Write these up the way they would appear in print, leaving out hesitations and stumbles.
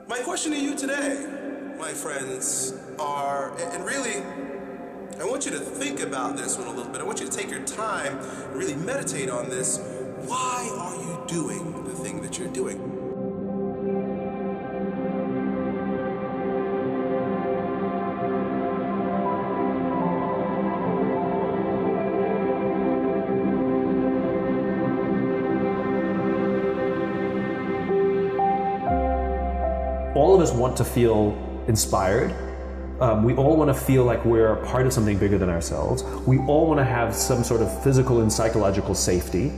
My question to you today, my friends, and really, I want you to think about this one a little bit. I want you to take your time and really meditate on this. Why are you doing the thing that you're doing? All of us want to feel inspired. We all want to feel like we're a part of something bigger than ourselves. We all want to have some sort of physical and psychological safety,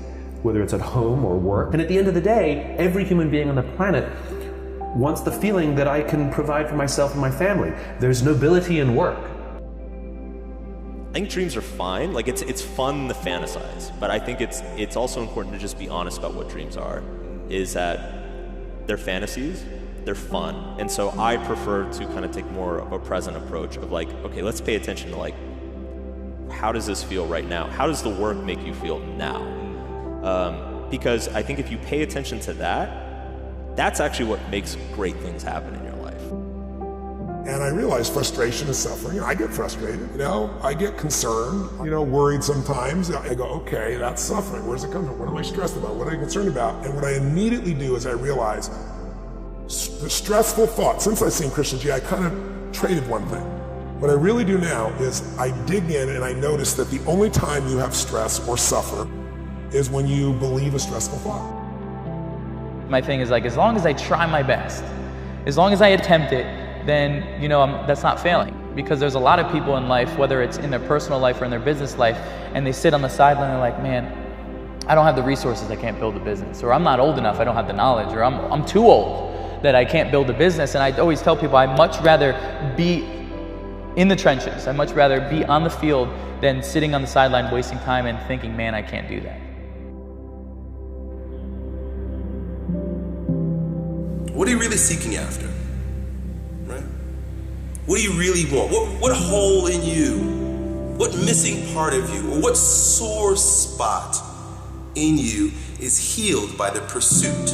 whether it's at home or work. And at the end of the day, every human being on the planet wants the feeling that I can provide for myself and my family. There's nobility in work. I think dreams are fine. Like it's fun to fantasize, but I think it's also important to just be honest about what dreams are. Is that they're fantasies. They're fun. And so I prefer to kind of take more of a present approach of like, okay, let's pay attention to like, how does this feel right now? How does the work make you feel now? Because I think if you pay attention to that, that's actually what makes great things happen in your life. And I realize frustration is suffering. I get frustrated, I get concerned, worried sometimes. I go, okay, that's suffering. Where's it coming from? What am I stressed about? What am I concerned about? And what I immediately do is I realize the stressful thought. Since I've seen Christian G, I kind of traded one thing. What I really do now is I dig in and I notice that the only time you have stress or suffer is when you believe a stressful thought. My thing is like, as long as I try my best, as long as I attempt it, then, that's not failing. Because there's a lot of people in life, whether it's in their personal life or in their business life, and they sit on the sideline and they're like, man, I don't have the resources, I can't build a business. Or I'm not old enough, I don't have the knowledge. Or I'm too old that I can't build a business. And I always tell people I'd much rather be in the trenches. I'd much rather be on the field than sitting on the sideline wasting time and thinking, man, I can't do that. What are you really seeking after? Right? What do you really want? What hole in you? What missing part of you? Or what sore spot in you is healed by the pursuit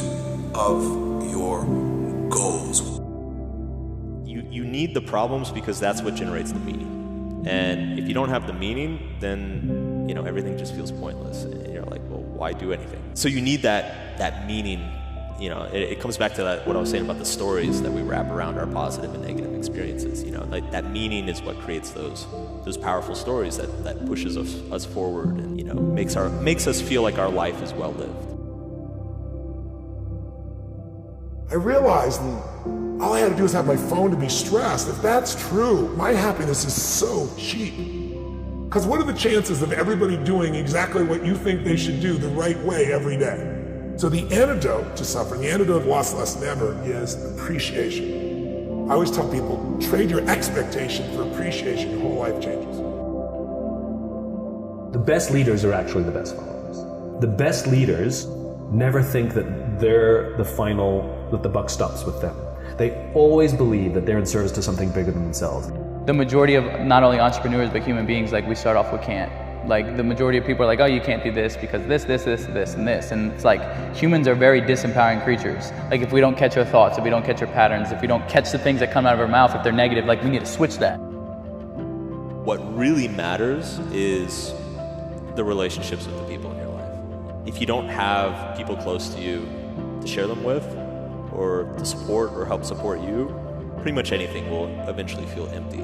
of your goals? You need the problems because that's what generates the meaning. And if you don't have the meaning, then everything just feels pointless. And you're like, well, why do anything? So you need that meaning. It comes back to what I was saying about the stories that we wrap around our positive and negative experiences. Like that meaning is what creates those powerful stories that pushes us forward and makes us feel like our life is well lived. I realized all I had to do is have my phone to be stressed. If that's true, my happiness is so cheap. Because what are the chances of everybody doing exactly what you think they should do the right way every day? So the antidote to suffering, the antidote of lost less than ever, is appreciation. I always tell people, trade your expectation for appreciation, your whole life changes. The best leaders are actually the best followers. The best leaders never think that they're that the buck stops with them. They always believe that they're in service to something bigger than themselves. The majority of not only entrepreneurs, but human beings, like we start off with can't. Like the majority of people are like, oh, you can't do this because this, and this. And it's like humans are very disempowering creatures. Like if we don't catch our thoughts, if we don't catch our patterns, if we don't catch the things that come out of our mouth, if they're negative, like we need to switch that. What really matters is the relationships with the people in your life. If you don't have people close to you to share them with, or to support or help support you, pretty much anything will eventually feel empty.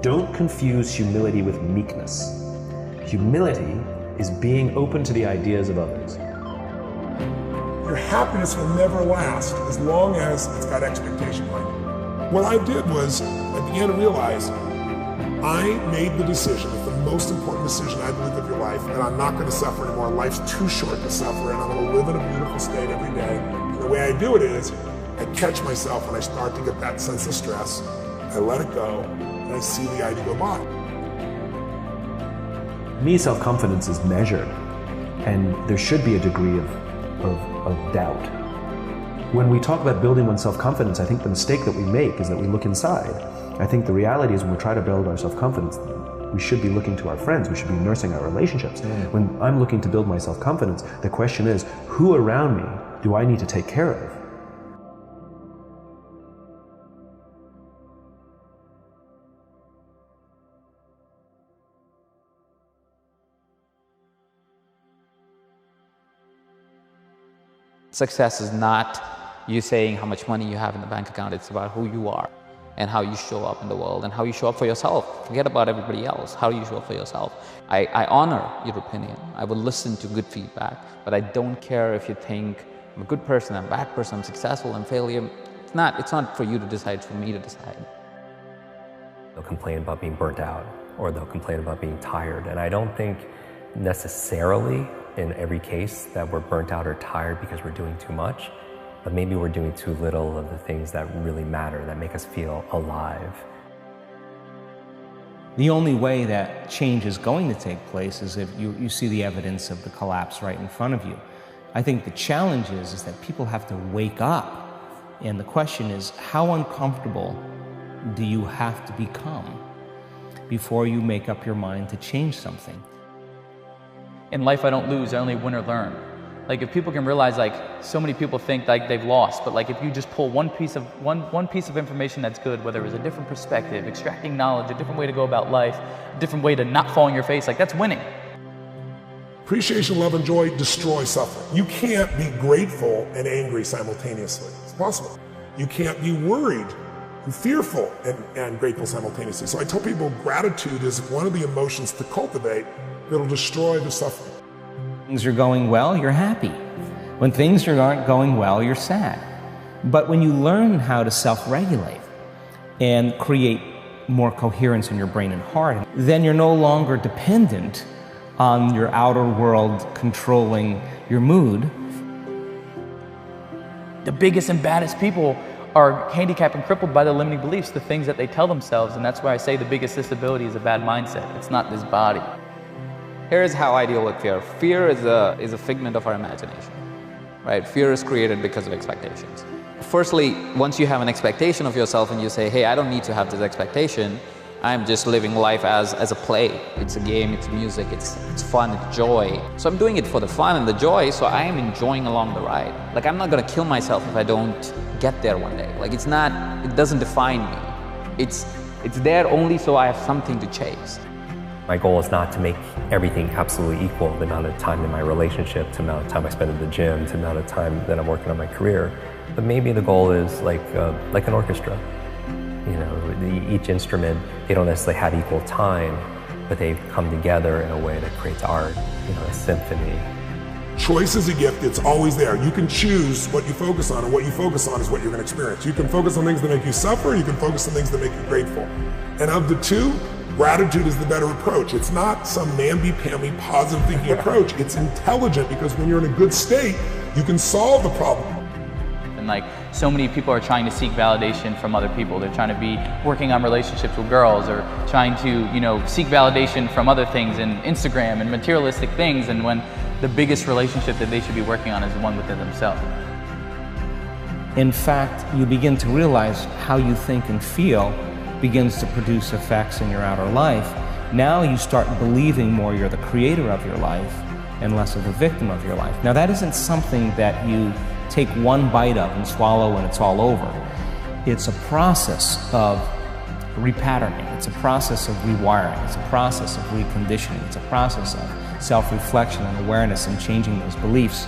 Don't confuse humility with meekness. Humility is being open to the ideas of others. Your happiness will never last as long as it's got expectation behind it. What I did was, I began to realize I made the decision, it's the most important decision I believe of your life, and I'm not going to suffer anymore. Life's too short to suffer, and I'm going to live in a beautiful state every day. And the way I do it is, I catch myself when I start to get that sense of stress, I let it go, and I see the idea go by. Me, self-confidence is measured, and there should be a degree of doubt. When we talk about building one's self-confidence, I think the mistake that we make is that we look inside. I think the reality is when we try to build our self-confidence, we should be looking to our friends, we should be nursing our relationships. When I'm looking to build my self-confidence, the question is, who around me do I need to take care of Success is not you saying how much money you have in the bank account. It's about who you are and how you show up in the world and how you show up for yourself. Forget about everybody else. How do you show up for yourself? I honor your opinion. I will listen to good feedback, but I don't care if you think I'm a good person, I'm a bad person, I'm successful, I'm failure. It's not for you to decide, it's for me to decide. They'll complain about being burnt out, or they'll complain about being tired. And I don't think necessarily in every case that we're burnt out or tired because we're doing too much, but maybe we're doing too little of the things that really matter, that make us feel alive. The only way that change is going to take place is if you see the evidence of the collapse right in front of you. I think the challenge is that people have to wake up. And the question is, how uncomfortable do you have to become before you make up your mind to change something? In life, I don't lose, I only win or learn. Like, if people can realize, like, so many people think like they've lost, but like if you just pull one piece of information that's good, whether it's a different perspective, extracting knowledge, a different way to go about life, a different way to not fall on your face, like, that's winning. Appreciation, love, and joy destroy suffering. You can't be grateful and angry simultaneously. It's possible. You can't be worried and fearful and grateful simultaneously. So I tell people gratitude is one of the emotions to cultivate that'll destroy the suffering. Things are going well, you're happy. When things aren't going well, you're sad. But when you learn how to self-regulate and create more coherence in your brain and heart, then you're no longer dependent on your outer world controlling your mood. The biggest and baddest people are handicapped and crippled by the limiting beliefs, the things that they tell themselves, and that's why I say the biggest disability is a bad mindset. It's not this body. Here's how I deal with fear. Fear is a figment of our imagination, right? Fear is created because of expectations. Firstly, once you have an expectation of yourself and you say, hey, I don't need to have this expectation, I'm just living life as a play. It's a game, it's music, it's fun, it's joy. So I'm doing it for the fun and the joy, so I am enjoying along the ride. Like, I'm not gonna kill myself if I don't get there one day. Like, it doesn't define me. It's there only so I have something to chase. My goal is not to make everything absolutely equal, the amount of time in my relationship, the amount of time I spend in the gym, the amount of time that I'm working on my career. But maybe the goal is like an orchestra. You know, each instrument, they don't necessarily have equal time, but they come together in a way that creates art, you know, a symphony. Choice is a gift, it's always there. You can choose what you focus on, and what you focus on is what you're gonna experience. You can focus on things that make you suffer, you can focus on things that make you grateful. And of the two, gratitude is the better approach. It's not some namby-pamby positive thinking approach. It's intelligent, because when you're in a good state, you can solve the problem. And like, so many people are trying to seek validation from other people. They're trying to be working on relationships with girls, or trying to, you know, seek validation from other things and Instagram and materialistic things, and when the biggest relationship that they should be working on is the one within themselves. In fact, you begin to realize how you think and feel begins to produce effects in your outer life. Now you start believing more you're the creator of your life and less of the victim of your life. Now, that isn't something that you take one bite of and swallow and it's all over. It's a process of repatterning. It's a process of rewiring. It's a process of reconditioning. It's a process of self-reflection and awareness and changing those beliefs.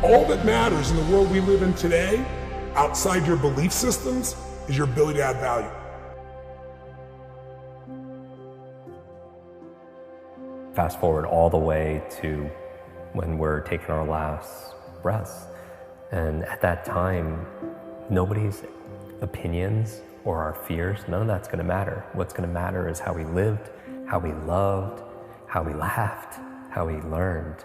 All that matters in the world we live in today, outside your belief systems, is your ability to add value. Fast forward all the way to when we're taking our last breaths. And at that time, nobody's opinions or our fears, none of that's gonna matter. What's gonna matter is how we lived, how we loved, how we laughed, how we learned.